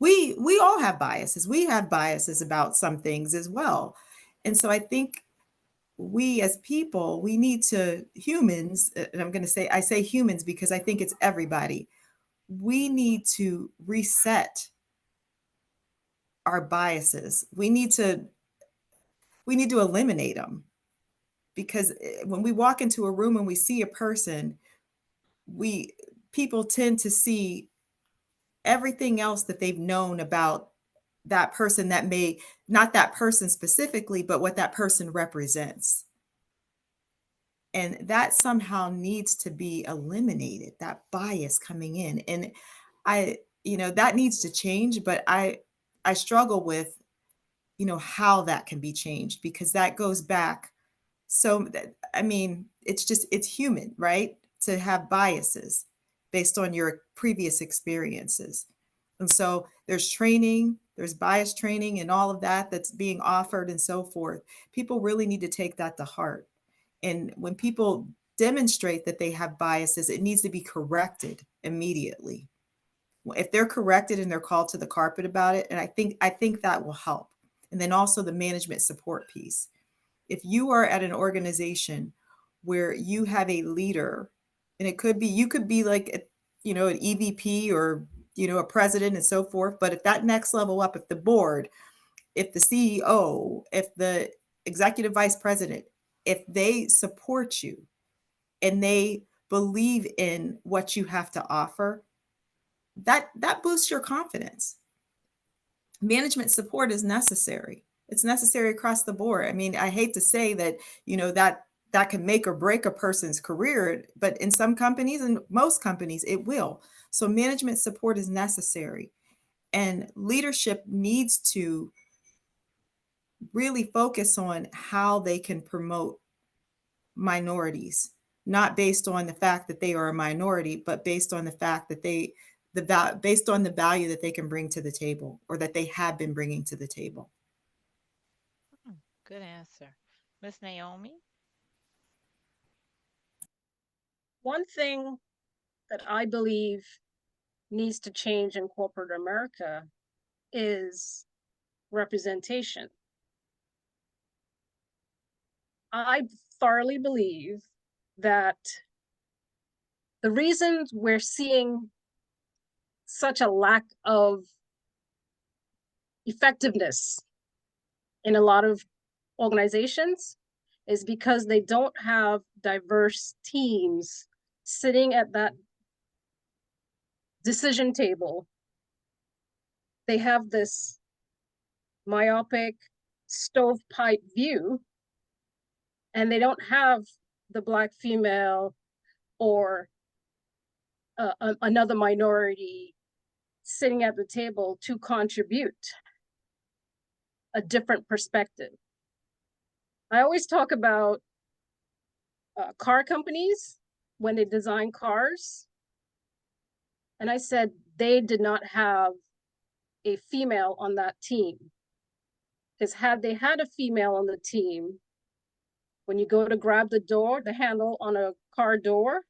We all have biases. We have biases about some things as well. And so I think we as people, we need to humans, and I'm going to say, I say humans because I think it's everybody. We need to reset our biases. we need to eliminate them, because when we walk into a room and we see a person, we people tend to see everything else that they've known about that person, that may not that person specifically, but what that person represents. And that somehow needs to be eliminated, that bias coming in. And that needs to change, but I struggle with, how that can be changed, because that goes back. So, I mean, it's human, right? To have biases based on your previous experiences. And so there's training, there's bias training and all of that that's being offered and so forth. People really need to take that to heart. And when people demonstrate that they have biases, it needs to be corrected immediately. If they're corrected and they're called to the carpet about it, and I think that will help. And then also the management support piece. If you are at an organization where you have a leader, and you could be like an EVP, or a president and so forth, but at that next level up, if the board, if the CEO, if the executive vice president, if they support you and they believe in what you have to offer, that boosts your confidence. Management support is necessary. It's necessary across the board. I mean, I hate to say that, that can make or break a person's career, but in some companies and most companies, it will. So management support is necessary. And leadership needs to really focus on how they can promote minorities, not based on the fact that they are a minority, but based on the fact that based on the value that they can bring to the table, or that they have been bringing to the table. Good answer. Miss Naomi? One thing that I believe needs to change in corporate America is representation. I thoroughly believe that the reasons we're seeing such a lack of effectiveness in a lot of organizations is because they don't have diverse teams sitting at that decision table. They have this myopic stovepipe view, and they don't have the Black female or another minority sitting at the table to contribute a different perspective. I always talk about car companies when they design cars. And I said they did not have a female on that team. Because had they had a female on the team, when you go to grab the handle on a car door,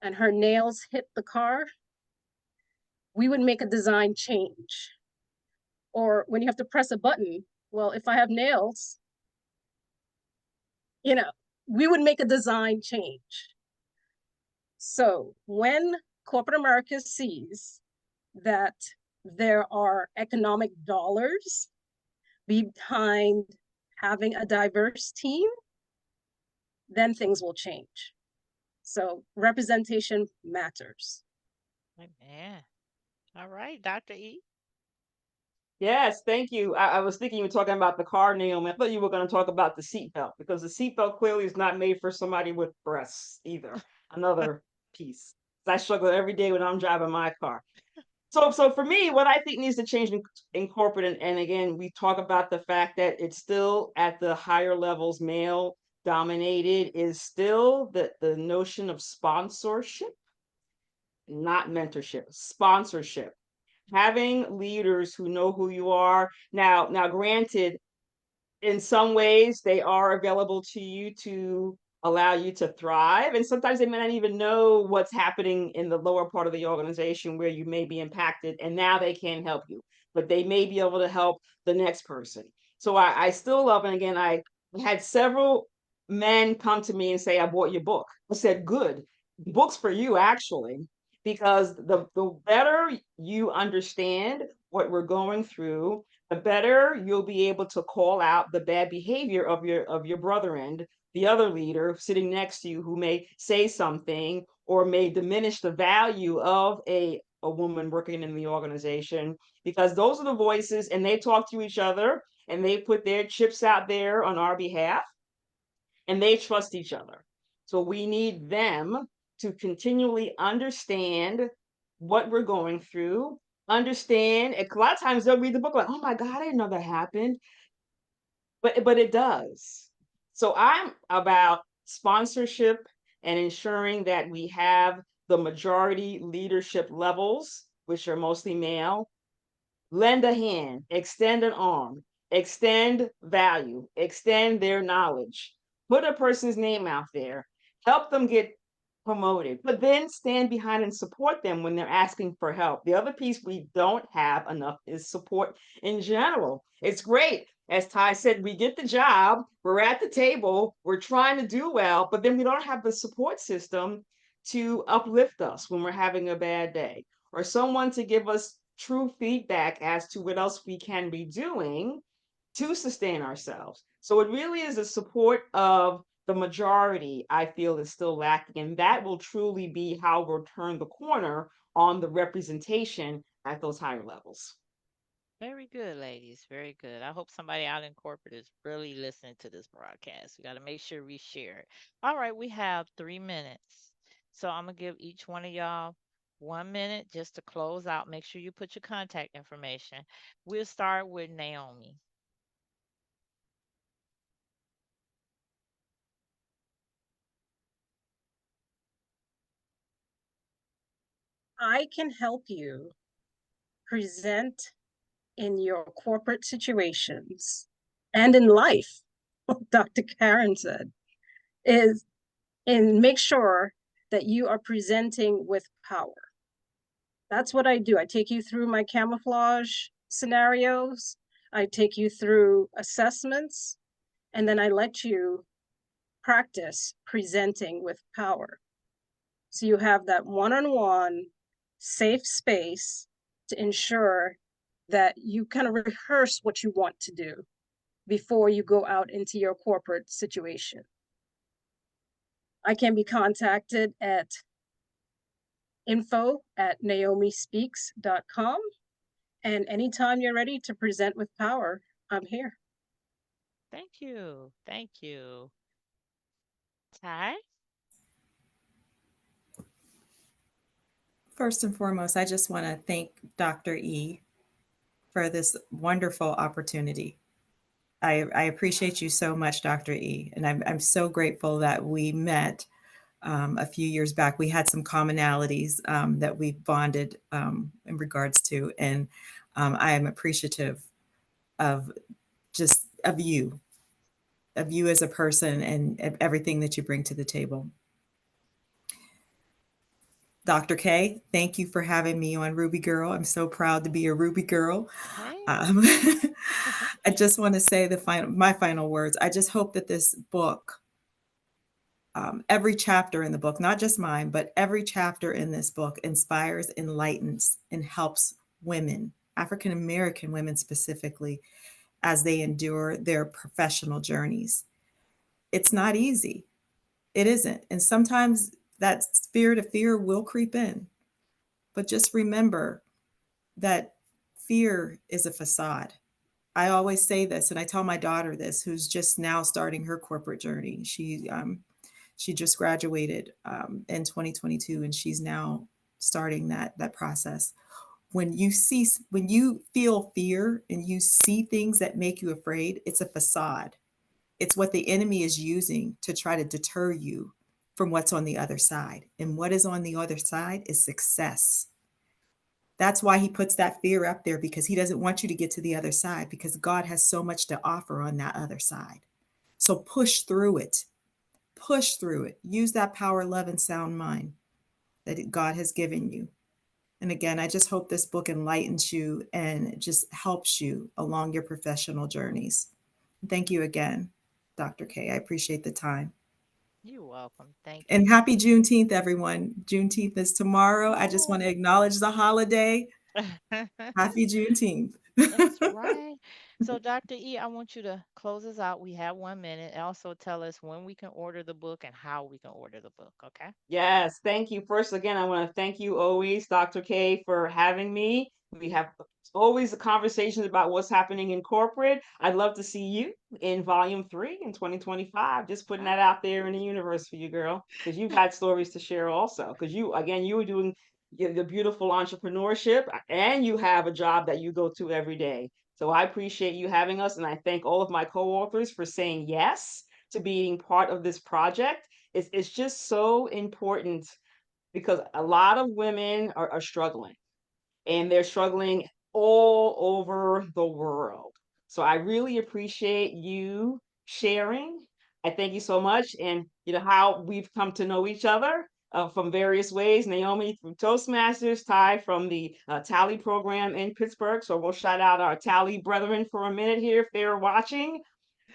and her nails hit the car, we would make a design change. Or when you have to press a button, well, if I have nails, we would make a design change. So when corporate America sees that there are economic dollars behind having a diverse team, then things will change. So representation matters. Amen. All right, Dr. E. Yes, thank you. I was thinking you were talking about the car, Naomi. I thought you were going to talk about the seatbelt, because the seatbelt clearly is not made for somebody with breasts either. Another piece. I struggle every day when I'm driving my car. So for me, what I think needs to change in corporate, and again, we talk about the fact that it's still at the higher levels, male dominated, is still the notion of sponsorship, not mentorship, sponsorship. Having leaders who know who you are. Now, granted, in some ways they are available to you to allow you to thrive, and sometimes they may not even know what's happening in the lower part of the organization where you may be impacted, and now they can't help you, but they may be able to help the next person. So I still love, and again, I had several men come to me and say, I bought your book. I said, good, book's for you, actually, because the better you understand what we're going through, the better you'll be able to call out the bad behavior of your brother and the other leader sitting next to you who may say something or may diminish the value of a woman working in the organization, because those are the voices and they talk to each other and they put their chips out there on our behalf and they trust each other. So we need them to continually understand what we're going through, understand. A lot of times they'll read the book like, "Oh my God, I didn't know that happened," but it does. So I'm about sponsorship and ensuring that we have the majority leadership levels, which are mostly male. Lend a hand, extend an arm, extend value, extend their knowledge, put a person's name out there, help them get promoted, but then stand behind and support them when they're asking for help. The other piece we don't have enough is support in general. It's great. As Ty said, we get the job, we're at the table, we're trying to do well, but then we don't have the support system to uplift us when we're having a bad day, or someone to give us true feedback as to what else we can be doing to sustain ourselves. So it really is a support of the majority, I feel, is still lacking. And that will truly be how we'll turn the corner on the representation at those higher levels. Very good, ladies. Very good. I hope somebody out in corporate is really listening to this broadcast. We got to make sure we share it. All right, we have 3 minutes. So I'm going to give each one of y'all 1 minute just to close out. Make sure you put your contact information. We'll start with Naomi. I can help you present in your corporate situations and in life, Dr. Karen said, is and make sure that you are presenting with power. That's what I do. I take you through my camouflage scenarios. I take you through assessments, and then I let you practice presenting with power. So you have that one-on-one safe space to ensure that you kind of rehearse what you want to do before you go out into your corporate situation. I can be contacted at info@naomispeaks.com. And anytime you're ready to present with power, I'm here. Thank you. Thank you. Ty? First and foremost, I just want to thank Dr. E for this wonderful opportunity. I appreciate you so much, Dr. E, and I'm so grateful that we met a few years back. We had some commonalities that we bonded in regards to, and I am appreciative of just of you as a person and everything that you bring to the table. Dr. K, thank you for having me on Ruby Girl. I'm so proud to be a Ruby Girl. Hey. Um, I just want to say my final words. I just hope that this book, every chapter in the book, not just mine, but every chapter in this book inspires, enlightens, and helps women, African American women specifically, as they endure their professional journeys. It's not easy. It isn't. And sometimes that spirit of fear will creep in. But just remember that fear is a facade. I always say this, and I tell my daughter this, who's just now starting her corporate journey. She just graduated in 2022, and she's now starting that process. When you feel fear and you see things that make you afraid, it's a facade. It's what the enemy is using to try to deter you from what's on the other side. And what is on the other side is success. That's why he puts that fear up there, because he doesn't want you to get to the other side, because God has so much to offer on that other side. So push through it. Push through it. Use that power, love, and sound mind that God has given you. And again, I just hope this book enlightens you and just helps you along your professional journeys. Thank you again, Dr. K. I appreciate the time. You're welcome. Thank And you. happy Juneteenth, everyone. Juneteenth is tomorrow. I just want to Oh. acknowledge the holiday. Happy Juneteenth. That's right. So, Dr. E, I want you to close us out. We have 1 minute. And also tell us when we can order the book and how we can order the book. Okay. Yes, thank you. First, again, I want to thank you always, Dr. K, for having me. We have always the conversations about what's happening in corporate. I'd love to see you in volume 3 in 2025. Just putting that out there in the universe for you, girl, because you've got stories to share also. Because you, again, you were doing the beautiful entrepreneurship and you have a job that you go to every day. So I appreciate you having us. And I thank all of my co-authors for saying yes to being part of this project. It's just so important because a lot of women are struggling and they're struggling all over the world. So I really appreciate you sharing. I thank you so much. And you know how we've come to know each other from various ways. Naomi from Toastmasters, Ty from the Tally program in Pittsburgh. So we'll shout out our Tally brethren for a minute here if they're watching,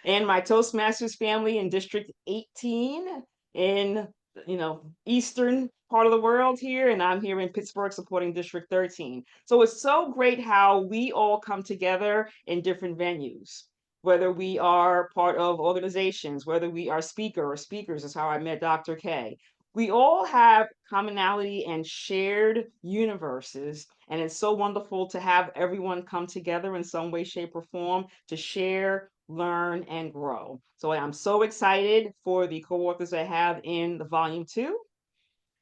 and my Toastmasters family in District 18 in eastern part of the world here, and I'm here in Pittsburgh supporting District 13. So it's so great how we all come together in different venues. Whether we are part of organizations, whether we are speakers is how I met Dr. K. We all have commonality and shared universes, and it's so wonderful to have everyone come together in some way, shape, or form to share, learn, and grow. So I'm so excited for the co-authors I have in the volume 2.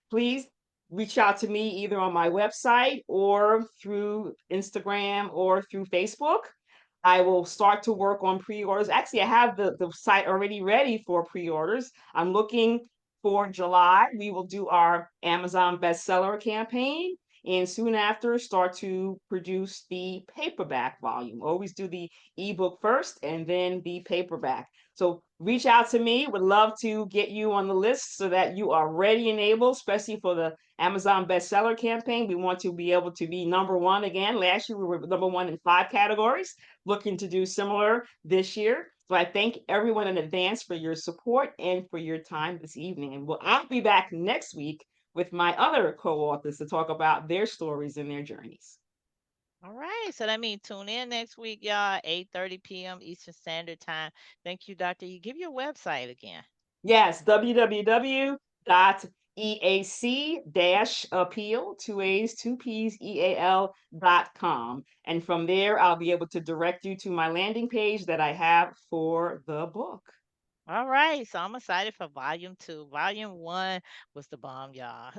Please reach out to me either on my website or through Instagram or through Facebook. I will start to work on pre-orders. Actually, I have the site already ready for pre-orders. I'm looking for July. We will do our Amazon bestseller campaign and soon after start to produce the paperback volume. Always do the ebook first and then the paperback. So reach out to me. Would love to get you on the list so that you are ready and able, especially for the Amazon bestseller campaign. We want to be able to be #1 again. Last year we were #1 in 5 categories, looking to do similar this year. So I thank everyone in advance for your support and for your time this evening. And I'll be back next week with my other co-authors to talk about their stories and their journeys. All right. So that means tune in next week, y'all, 8:30 p.m. Eastern Standard Time. Thank you, Dr. E. Give your website again. Yes, www.eac-appeal, two A's, two P's, EAL.com. And from there, I'll be able to direct you to my landing page that I have for the book. All right, so I'm excited for volume 2. Volume 1 was the bomb, y'all.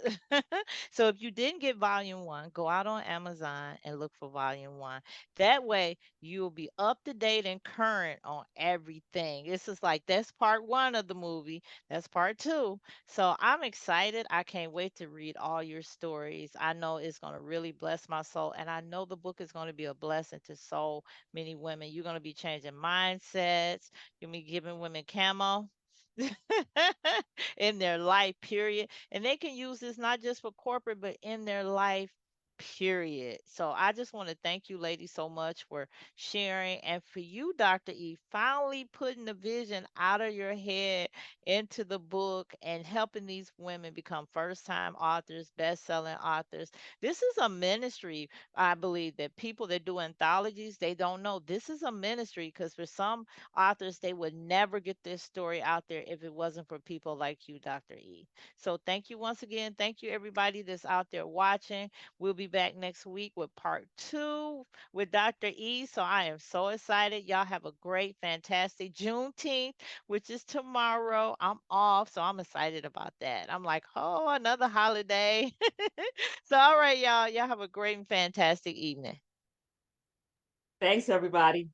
So if you didn't get volume 1, go out on Amazon and look for volume 1. That way you'll be up to date and current on everything. This is like that's part 1 of the movie. That's part 2. So I'm excited. I can't wait to read all your stories. I know it's gonna really bless my soul, and I know the book is gonna be a blessing to so many women. You're gonna be changing mindsets. You mean giving women camo in their life, period. And they can use this not just for corporate, but in their life, period. So I just want to thank you, ladies, so much for sharing. And for you, Dr. E, finally putting the vision out of your head into the book and helping these women become first time authors, best selling authors. This is a ministry. I believe that people that do anthologies, they don't know this is a ministry because for some authors, they would never get this story out there if it wasn't for people like you, Dr. E. So thank you once again. Thank you, everybody that's out there watching. We'll be back next week with part 2 with Dr. E. So I am so excited. Y'all have a great, fantastic Juneteenth, which is tomorrow. I'm off, so I'm excited about that. I'm like, oh, another holiday. So, all right, y'all. Y'all have a great and fantastic evening. Thanks, everybody.